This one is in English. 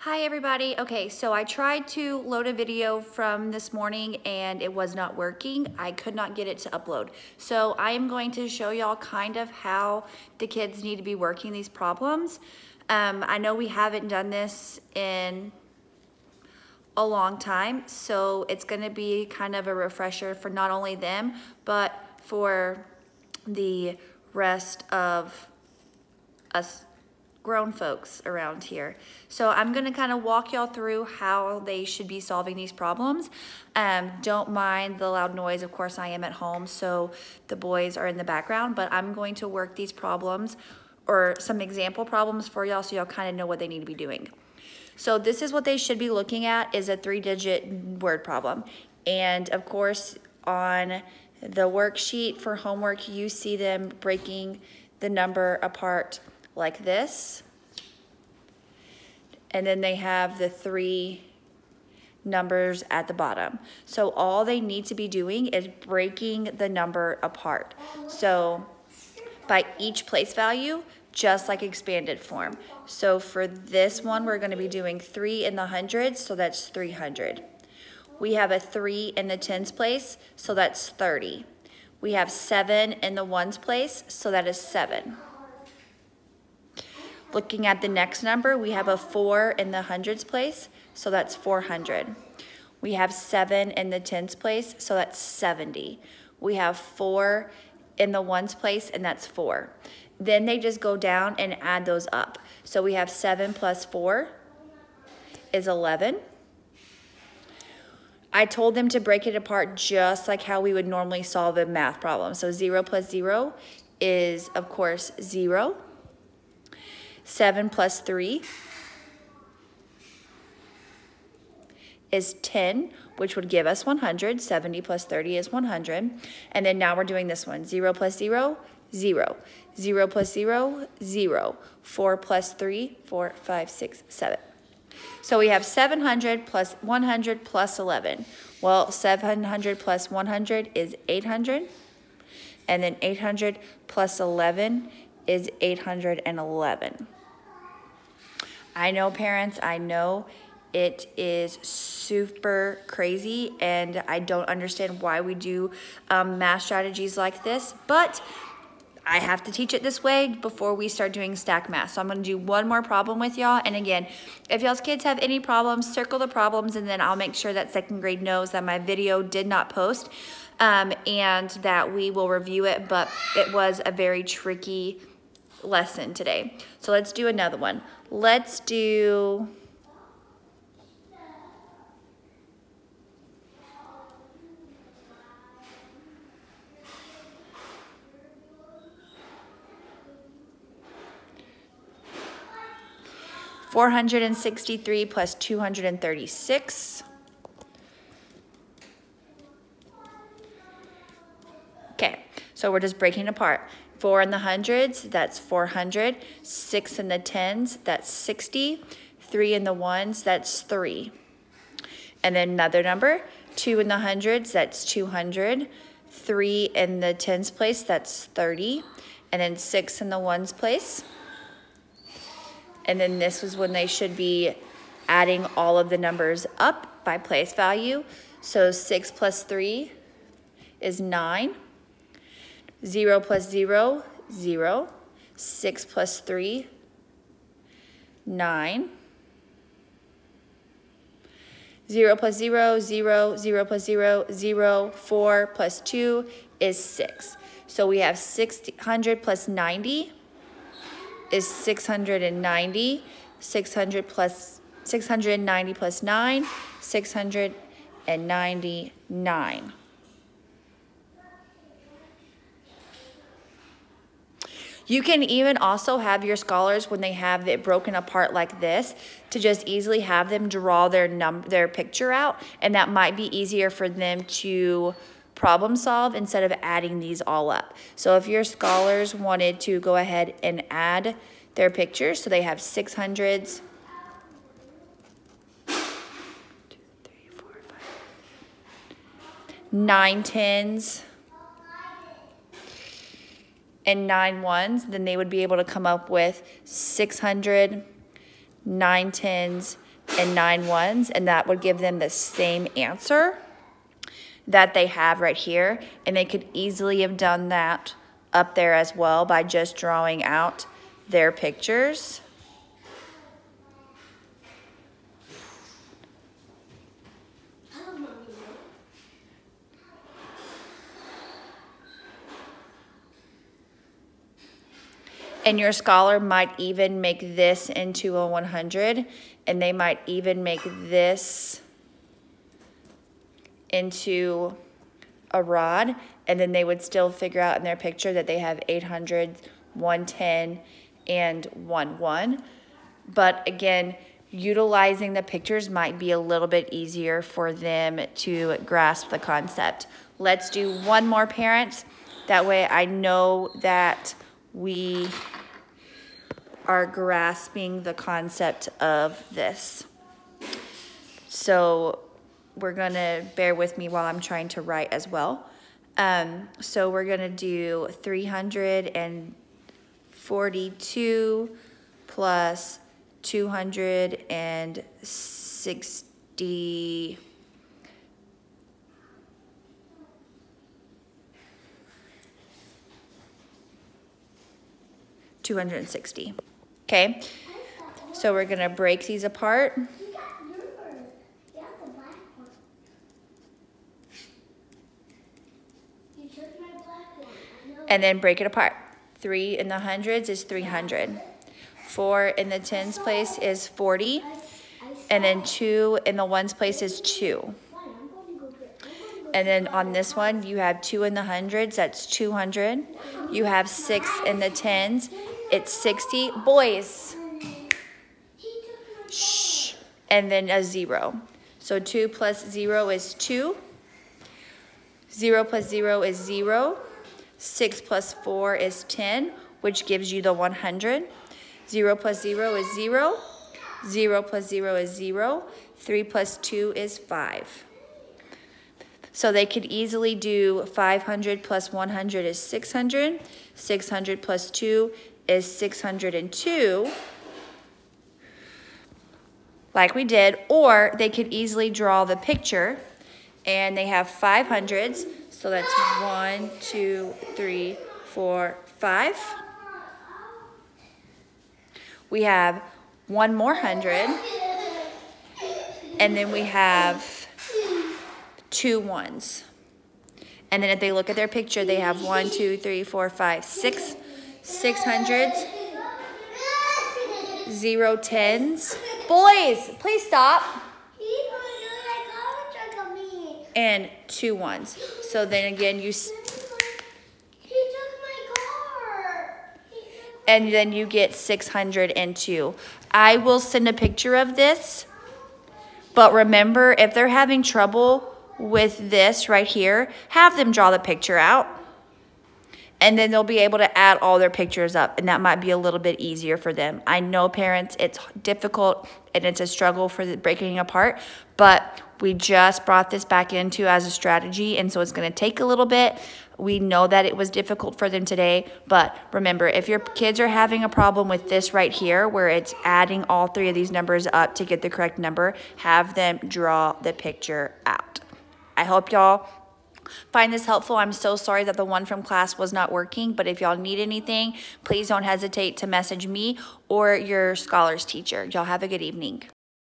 Hi everybody. Okay, so I tried to load a video from this morning and it was not working. I could not get it to upload. So I am going to show y'all kind of how the kids need to be working these problems. I know we haven't done this in a long time, so it's gonna be kind of a refresher for not only them, but for the rest of us grown folks around here. So I'm gonna kind of walk y'all through how they should be solving these problems. Don't mind the loud noise. Of course, I am at home, so the boys are in the background, but I'm going to work these problems or some example problems for y'all so y'all kind of know what they need to be doing. So this is what they should be looking at, is a 3-digit word problem. And of course, on the worksheet for homework, you see them breaking the number apart like this. And then they have the 3 numbers at the bottom. So all they need to be doing is breaking the number apart. So by each place value, just like expanded form. So for this one, we're gonna be doing 3 in the hundreds, so that's 300. We have a 3 in the tens place, so that's 30. We have 7 in the ones place, so that is 7. Looking at the next number, we have a 4 in the hundreds place, so that's 400. We have 7 in the tens place, so that's 70. We have 4 in the ones place, and that's 4. Then they just go down and add those up. So we have 7 plus 4 is 11. I told them to break it apart just like how we would normally solve a math problem. So 0 plus 0 is, of course, 0. 7 plus 3 is 10, which would give us 100. 70 plus 30 is 100. And then now we're doing this one. 0 plus 0, 0. 0 plus 0, 0. 4 plus 3, 4, 5, 6, 7. So we have 700 plus 100 plus 11. Well, 700 plus 100 is 800. And then 800 plus 11 is 811. I know, parents, I know it is super crazy and I don't understand why we do math strategies like this, but I have to teach it this way before we start doing stack math. So I'm gonna do one more problem with y'all. And again, if y'all's kids have any problems, circle the problems and then I'll make sure that second grade knows that my video did not post and that we will review it, but it was a very tricky lesson today. So let's do another one. Let's do $463 plus 236. Okay, so we're just breaking apart. 4 in the hundreds, that's 400. 6 in the tens, that's 60. 3 in the ones, that's 3. And then another number, 2 in the hundreds, that's 200. 3 in the tens place, that's 30. And then 6 in the ones place. And then this was when they should be adding all of the numbers up by place value. So 6 plus 3 is 9. 0 plus 0, 0. 6 plus 3, 9. 0 plus 0, 0. 0 plus 0, 0. 4 plus 2 is 6. So we have 600 plus 90 is 690. 690 plus 9, 699. You can even also have your scholars, when they have it broken apart like this, to just easily have them draw their picture out, and that might be easier for them to problem solve instead of adding these all up. So if your scholars wanted to go ahead and add their pictures, so they have 600s, 9 tens, and 9 ones, then they would be able to come up with 600, 9 tens, and 9 ones, and that would give them the same answer that they have right here. And they could easily have done that up there as well by just drawing out their pictures. And your scholar might even make this into a 100, and they might even make this into a rod, and then they would still figure out in their picture that they have 800, 110, and 11. But again, utilizing the pictures might be a little bit easier for them to grasp the concept. Let's do one more, parents. That way I know that we are grasping the concept of this. So we're gonna bear with me while I'm trying to write as well. So we're gonna do 342 plus 260. 260. Okay, so we're gonna break these apart. And then break it apart. 3 in the hundreds is 300. 4 in the tens place is 40. And then 2 in the ones place is 2. And then on this one, you have 2 in the hundreds, that's 200. You have 6 in the tens, it's 60. Boys, shh. And then a 0. So 2 plus 0 is 2. 0 plus 0 is 0. 6 plus 4 is 10, which gives you the 100. 0 plus 0 is 0. 0 plus 0 is 0. 3 plus 2 is 5. So they could easily do 500 plus 100 is 600. 600 plus 2 is 602, like we did. Or they could easily draw the picture, and they have 500s. So that's 1, 2, 3, 4, 5. We have one more 100, and then we have 2 ones. And then if they look at their picture, they have 1, 2, 3, 4, 5, 6 600s, 0 10s. Boys, please stop. And 2 ones. So then again, he took my car. And then you get 602. I will send a picture of this. But remember, if they're having trouble with this right here, have them draw the picture out. And then they'll be able to add all their pictures up, and that might be a little bit easier for them. I know, parents, it's difficult and it's a struggle for the breaking apart, but we just brought this back into as a strategy, and so it's going to take a little bit. We know that it was difficult for them today, but remember, if your kids are having a problem with this right here, where it's adding all 3 of these numbers up to get the correct number, have them draw the picture out. I hope y'all find this helpful. I'm so sorry that the one from class was not working, but if y'all need anything, please don't hesitate to message me or your scholars teacher. Y'all have a good evening.